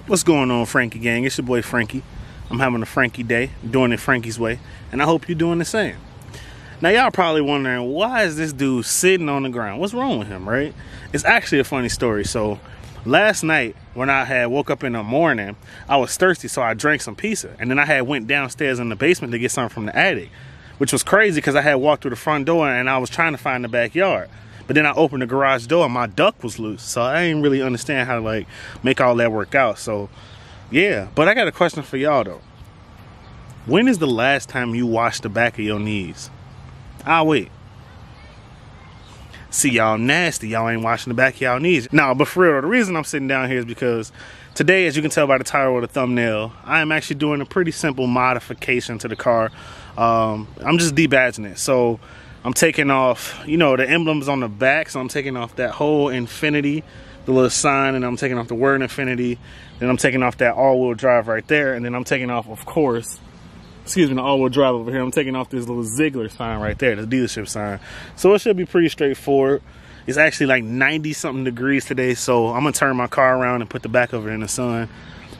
What's going on, Frankie gang? It's your boy Frankie. I'm having a Frankie day, doing it Frankie's way, and I hope you're doing the same. Now y'all probably wondering, why is this dude sitting on the ground? What's wrong with him, right? It's actually a funny story. So last night when I had woke up in the morning, I was thirsty, so I drank some pizza, and then I had went downstairs in the basement to get something from the attic, which was crazy because I had walked through the front door and I was trying to find the backyard. But then I opened the garage door and my duct was loose. So I didn't really understand how to like make all that work out. So yeah, but I got a question for y'all though. When is the last time you washed the back of your knees? I'll wait. See, y'all nasty. Y'all ain't washing the back of y'all knees. Nah, but for real, the reason I'm sitting down here is because today, as you can tell by the title or the thumbnail, I am actually doing a pretty simple modification to the car. I'm just debadging it. So I'm taking off, you know, the emblems on the back. So I'm taking off that whole Infiniti, the little sign, and I'm taking off the word Infiniti. Then I'm taking off that all-wheel drive right there. And then I'm taking off, of course, excuse me, the all-wheel drive over here. I'm taking off this little Ziegler sign right there, the dealership sign. So it should be pretty straightforward. It's actually like 90-something degrees today. So I'm going to turn my car around and put the back of it in the sun.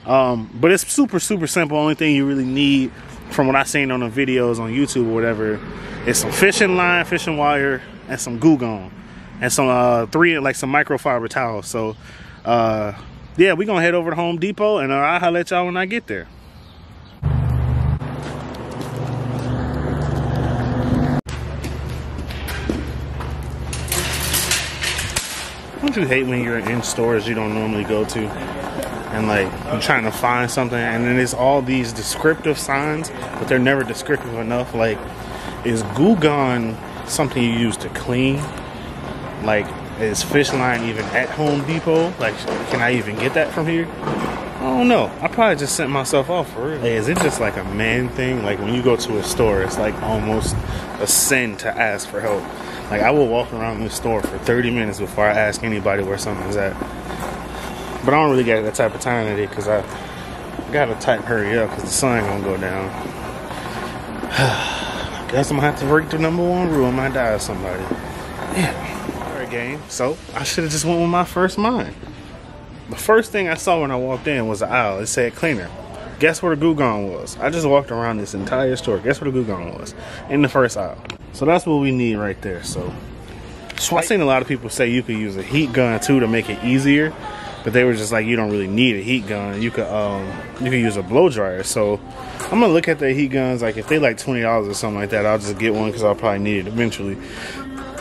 But it's super, super simple. Only thing you really need from what I've seen on the videos on YouTube or whatever is some fishing line, fishing wire, and some Goo Gone, and some some microfiber towels. So yeah, we're gonna head over to Home Depot, and I'll holler at y'all when I get there. Don't you hate when you're in stores you don't normally go to, and like you're trying to find something, and then there's all these descriptive signs, but they're never descriptive enough? Like, is Goo Gone something you use to clean? Like, is fish line even at Home Depot? Like, can I even get that from here? I don't know. I probably just sent myself off for real. Hey, is it just like a man thing? Like, when you go to a store, it's like almost a sin to ask for help. Like, I will walk around the store for 30 minutes before I ask anybody where something's at. But I don't really get that type of time today because I gotta type hurry up because the sun gonna go down. Guess I'm gonna have to break the #1 rule. I might die of somebody. Yeah. Alright, game. So I should have just went with my first mind. The first thing I saw when I walked in was the aisle. It said cleaner. Guess where the Goo Gone was? I just walked around this entire store. Guess where the Goo Gone was? In the first aisle. So that's what we need right there. So I've seen a lot of people say you could use a heat gun too to make it easier, but they were just like, you don't really need a heat gun. You could use a blow dryer. So I'm gonna look at the heat guns. Like, if they like $20 or something like that, I'll just get one because I'll probably need it eventually.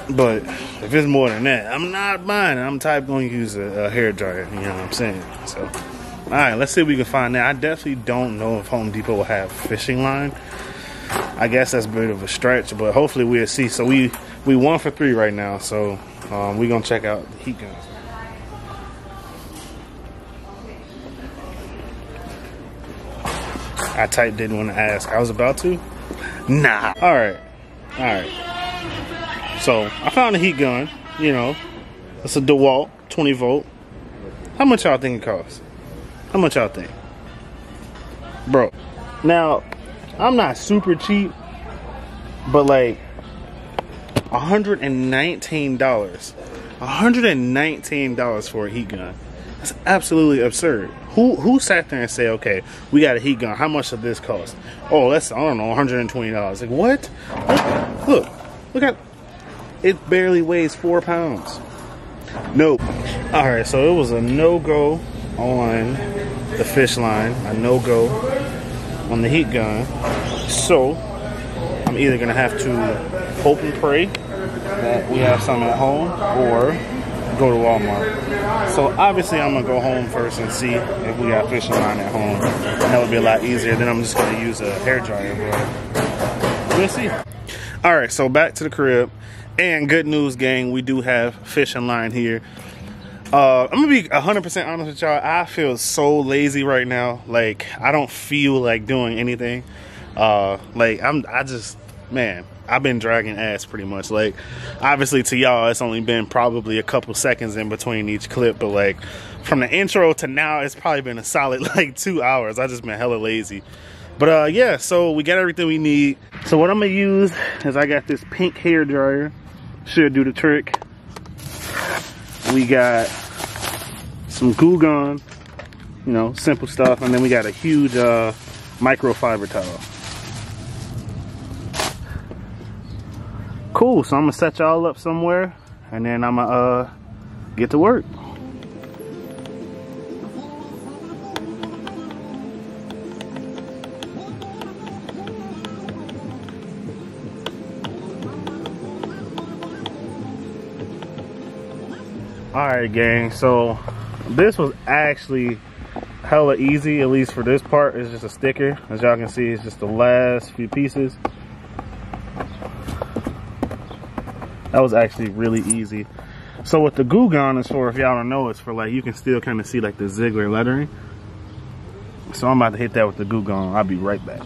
But if it's more than that, I'm not buying it. I'm going to use a hair dryer. You know what I'm saying? So, all right, let's see if we can find that. I definitely don't know if Home Depot will have fishing line. I guess that's a bit of a stretch, but hopefully we'll see. So we 1 for 3 right now. So we're gonna check out the heat guns. I typed didn't want to ask. I was about to. Nah. All right. So I found a heat gun. You know, it's a DeWalt 20 volt. How much y'all think it costs? How much y'all think, bro? Now, I'm not super cheap, but like $119. $119 for a heat gun. That's absolutely absurd. Who sat there and said, okay, we got a heat gun. How much does this cost? Oh, that's, I don't know, $120. Like, what? Look at, it barely weighs 4 pounds. Nope. All right, so it was a no-go on the fish line, a no-go on the heat gun. So I'm either gonna have to hope and pray that we have some at home or go to Walmart. So obviously I'm gonna go home first and see if we got fishing line at home. And that would be a lot easier. Then I'm just gonna use a hair dryer, but we'll see. All right, so back to the crib. And good news, gang, we do have fishing line here. I'm gonna be 100% honest with y'all. I feel so lazy right now. Like, I don't feel like doing anything. Like, man, I've been dragging ass pretty much. Like, obviously to y'all, it's only been probably a couple seconds in between each clip, but like from the intro to now, it's probably been a solid like 2 hours. I just been hella lazy. But yeah, so we got everything we need. So what I'm gonna use is I got this pink hair dryer. Should do the trick. We got some Goo Gone. You know, simple stuff. And then we got a huge microfiber towel. Cool, so I'm gonna set y'all up somewhere and then I'm gonna get to work. Alright gang, so this was actually hella easy, at least for this part. It's just a sticker. As y'all can see, it's just the last few pieces. That was actually really easy. So what the glue gun is for, if y'all don't know, it's for like, you can still kind of see like the Ziegler lettering. So I'm about to hit that with the glue gun. I'll be right back.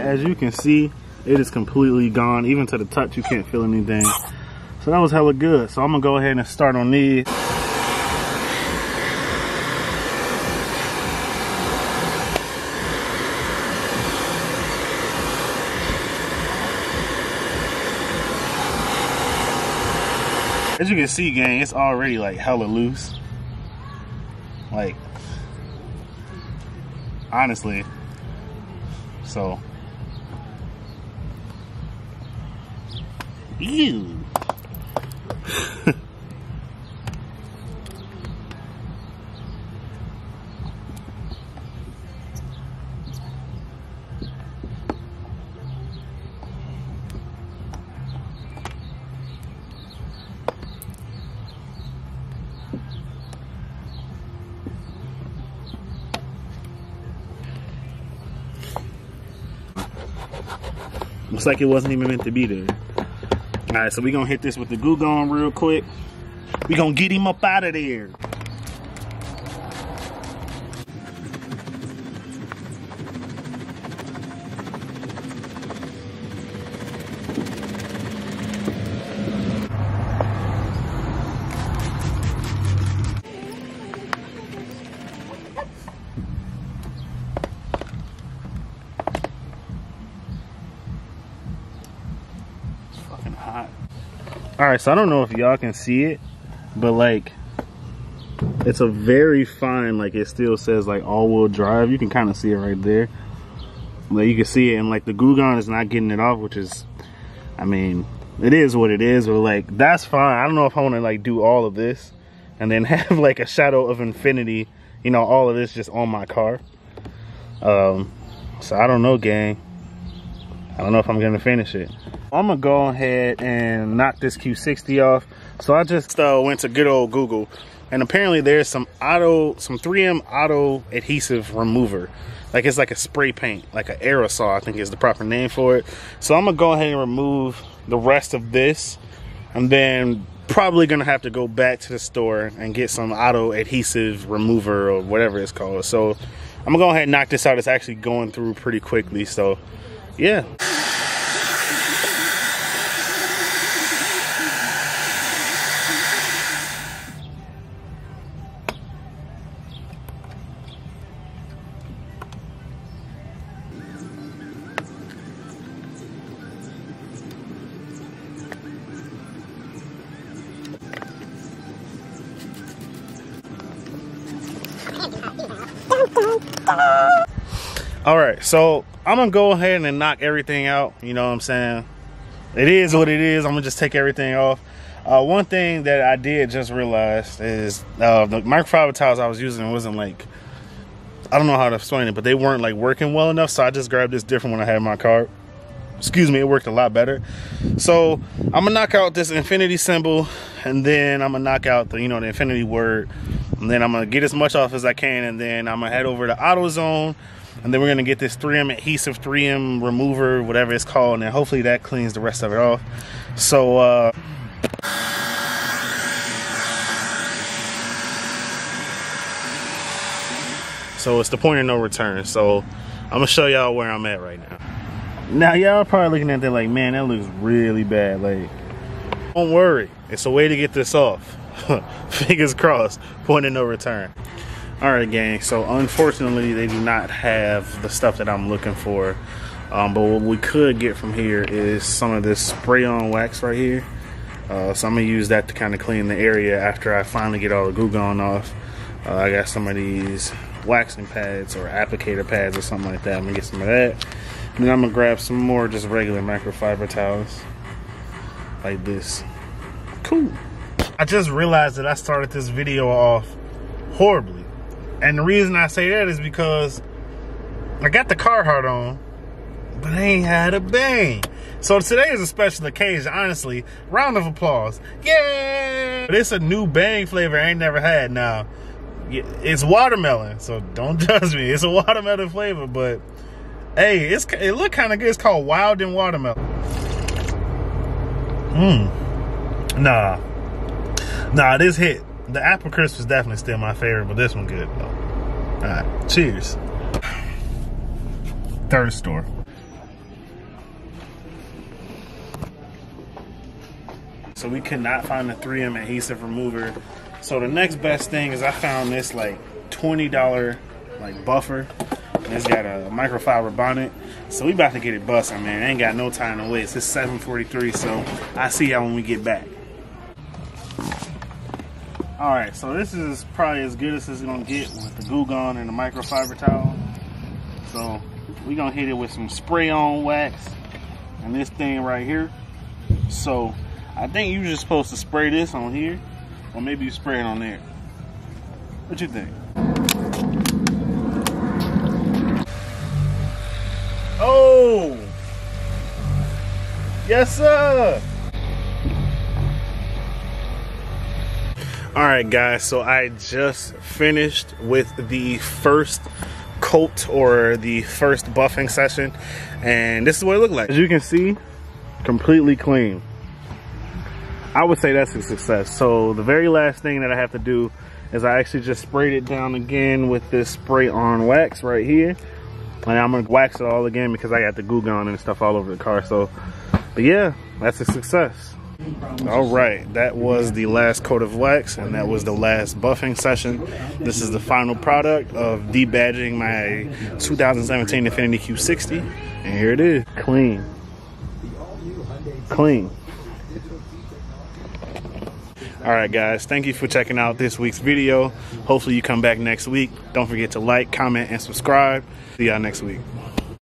As you can see, it is completely gone. Even to the touch, you can't feel anything. So that was hella good. So I'm gonna go ahead and start on these. As you can see, gang, it's already like hella loose. Like, honestly. So. Ew. Looks like it wasn't even meant to be there. Alright, so we're gonna hit this with the glue gun real quick. We're gonna get him up out of there. Hot. All right, so I don't know if y'all can see it, but like it's a very fine, like it still says like all-wheel drive. You can kind of see it right there. Like you can see it, and like the glue gun is not getting it off, which is, I mean, it is what it is. But like that's fine. I don't know if I want to like do all of this and then have like a shadow of Infiniti, you know, all of this just on my car. So I don't know, gang. I don't know if I'm gonna finish it. I'm gonna go ahead and knock this Q60 off. So I just went to good old Google, and apparently there's some 3M auto adhesive remover. Like it's like a spray paint, like an aerosol, I think is the proper name for it. So I'm gonna go ahead and remove the rest of this, and then probably gonna have to go back to the store and get some auto adhesive remover or whatever it's called. So I'm gonna go ahead and knock this out. It's actually going through pretty quickly, so yeah. All right, so I'm gonna go ahead and knock everything out. You know what I'm saying? It is what it is. I'm gonna just take everything off. One thing that I did just realize is the microfiber towels I was using wasn't like, I don't know how to explain it, but they weren't like working well enough. So I just grabbed this different one I had in my car. Excuse me, it worked a lot better. So I'm gonna knock out this Infiniti symbol, and then I'm gonna knock out the, you know, the Infiniti word, and then I'm gonna get as much off as I can, and then I'm gonna head over to AutoZone, and then we're gonna get this 3M adhesive, 3M remover, whatever it's called, and then hopefully that cleans the rest of it off. So so it's the point of no return. So I'm gonna show y'all where I'm at right now. Now y'all probably looking at that like, man, that looks really bad. Like, don't worry, it's a way to get this off. Fingers crossed, point of no return. Alright gang, so unfortunately they do not have the stuff that I'm looking for. But what we could get from here is some of this spray on wax right here. So I'm gonna use that to kind of clean the area after I finally get all the goo gone off. I got some of these waxing pads or applicator pads or something like that. I'm gonna get some of that. And then I'm gonna grab some more just regular microfiber towels like this. Cool. I just realized that I started this video off horribly. And the reason I say that is because I got the Carhartt on, but I ain't had a bang. So today is a special occasion, honestly. Round of applause. Yay! But it's a new bang flavor I ain't never had. Now, it's watermelon, so don't judge me. It's a watermelon flavor, but hey, it look kind of good. It's called Wild and Watermelon. Nah, this hit. The apple crisp is definitely still my favorite, but this one good though. All right, cheers. Third store. So we could not find the 3M adhesive remover. So the next best thing is I found this like $20 like buffer. And it's got a microfiber bonnet. So we about to get it busting, man. I ain't got no time to waste. It's 7:43, so I'll see y'all when we get back. Alright, so this is probably as good as it's gonna get with the Goo Gone and the microfiber towel. So we're gonna hit it with some spray on wax and this thing right here. So I think you're just supposed to spray this on here, or maybe you spray it on there. What you think? Oh! Yes, sir! Alright guys, so I just finished with the first coat or the first buffing session, and this is what it looked like. As you can see, completely clean. I would say that's a success. So the very last thing that I have to do is I actually just sprayed it down again with this spray on wax right here. And I'm gonna wax it all again because I got the Goo Gone and stuff all over the car. So, but yeah, that's a success. All right, that was the last coat of wax and that was the last buffing session. This is the final product of debadging my 2017 Infiniti Q60. And here it is, clean. Clean. Alright guys, thank you for checking out this week's video. Hopefully you come back next week. Don't forget to like, comment, and subscribe. See y'all next week.